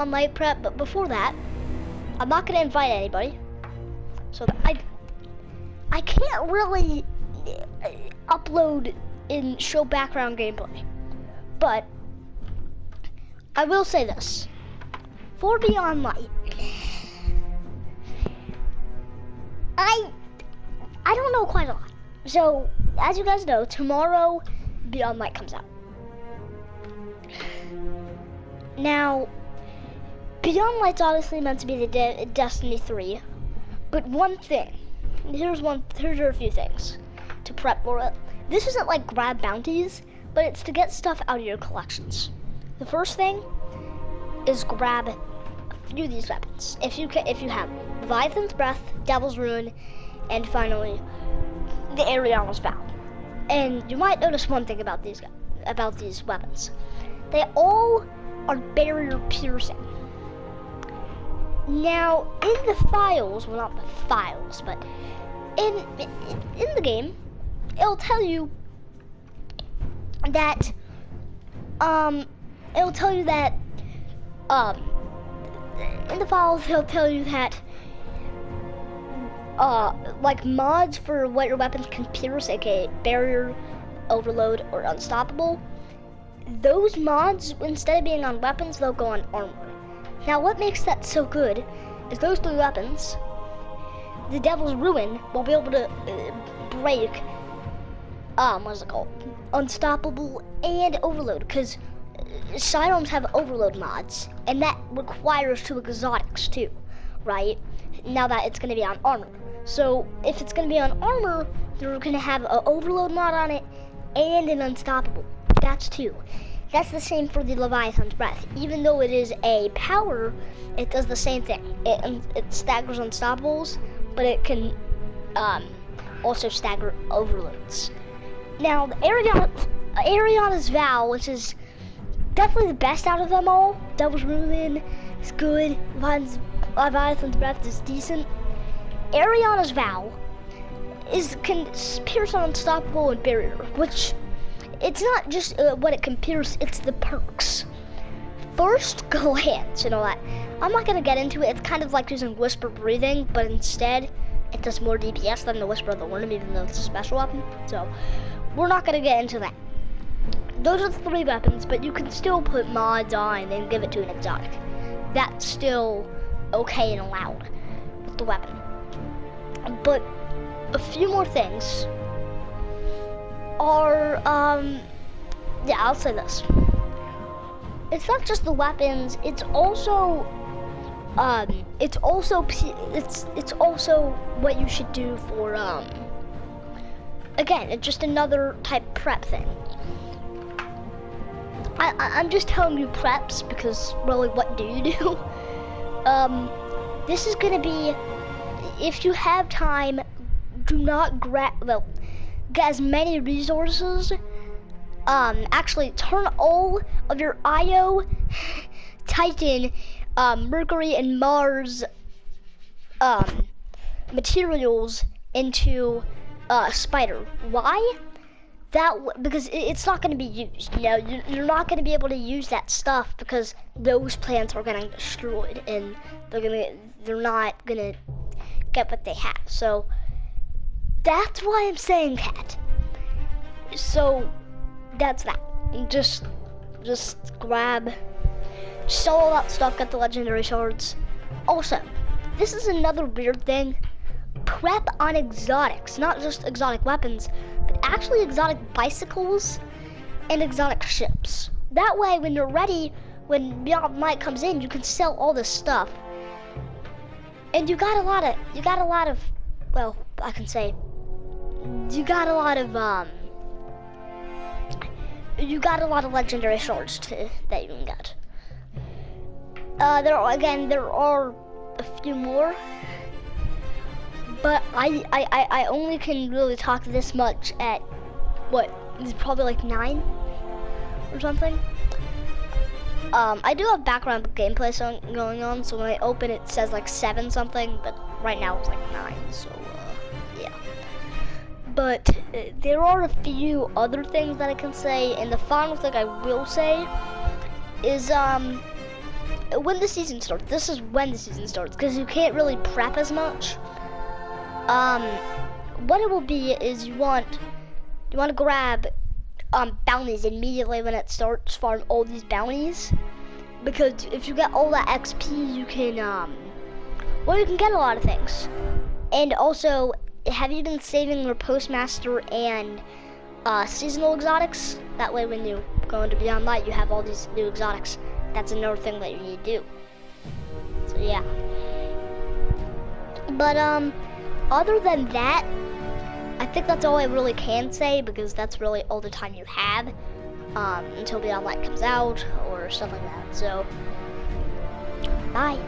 Light prep, but before that, I'm not gonna invite anybody. So I can't really upload and show background gameplay. But I will say this. For Beyond Light, I don't know quite a lot. So, as you guys know, tomorrow Beyond Light comes out. Now, Beyond Light's obviously meant to be the Destiny 3, but one thing, here are a few things to prep for it. This isn't like grab bounties, but it's to get stuff out of your collections. The first thing is grab a few of these weapons, if you have Leviathan's Breath, Devil's Ruin, and finally the Ariana's Vow. And you might notice one thing about these weapons. They all are barrier piercing. Now, in the files, well, not the files, but in the game, it'll tell you that in the files it'll tell you that like mods for what your weapons can pierce, aka barrier, overload, or unstoppable. Those mods, instead of being on weapons, they'll go on armor. Now, what makes that so good is those three weapons, the Devil's Ruin, will be able to break, what is it called? Unstoppable and Overload, because Sidearms have Overload mods, and that requires 2 exotics too, right? Now that it's going to be on armor. So, if it's going to be on armor, they're going to have an Overload mod on it and an Unstoppable. That's 2. That's the same for the Leviathan's Breath. Even though it is a power, it does the same thing. It staggers Unstoppables, but it can also stagger Overloads. Now, the Ariana's Vow, which is definitely the best out of them all. Devil's Ruin is good. Leviathan's Breath is decent. Ariana's Vow can pierce Unstoppable and Barrier, which it's not just what it can pierce, it's the perks. First glance and all that. I'm not gonna get into it. It's kind of like using Whisper Breathing, but instead it does more DPS than the Whisper of the Worm, even though it's a special weapon. So we're not gonna get into that. Those are the 3 weapons, but you can still put mods on and give it to an exotic. That's still okay and allowed with the weapon. But a few more things are, yeah, I'll say this. It's not just the weapons, it's also what you should do for, again, it's just another type prep thing. I'm just telling you preps because really, what do you do? This is gonna be, if you have time, do not get as many resources. Actually, turn all of your Io, Titan, Mercury, and Mars materials into Spider. Why? Because it's not going to be used. You know, you're not going to be able to use that stuff because those plants are getting destroyed, and they're not going to get what they have. So that's why I'm saying that. So that's that. Just sell all that stuff, get the legendary shards. Also, this is another weird thing. Prep on exotics, not just exotic weapons, but actually exotic bicycles and exotic ships. That way, when you're ready, when Beyond Light comes in, you can sell all this stuff. And you got a lot of, well, I can say, you got a lot of legendary shards that you can get. There are a few more, but I only can really talk this much at, what, it's probably like 9 or something. I do have background gameplay going on, so when I open it says like 7 something, but right now it's like 9, so yeah. But there are a few other things that I can say, and the final thing I will say is when the season starts. This is when the season starts, because you can't really prep as much. What it will be is you want to grab bounties immediately when it starts, farm all these bounties, because if you get all that XP, you can you can get a lot of things. And also, have you been saving your postmaster and seasonal exotics? That way when you go into Beyond Light, you have all these new exotics. That's another thing that you need to do. So yeah. But other than that, I think that's all I really can say, because that's really all the time you have until Beyond Light comes out or stuff like that. So bye.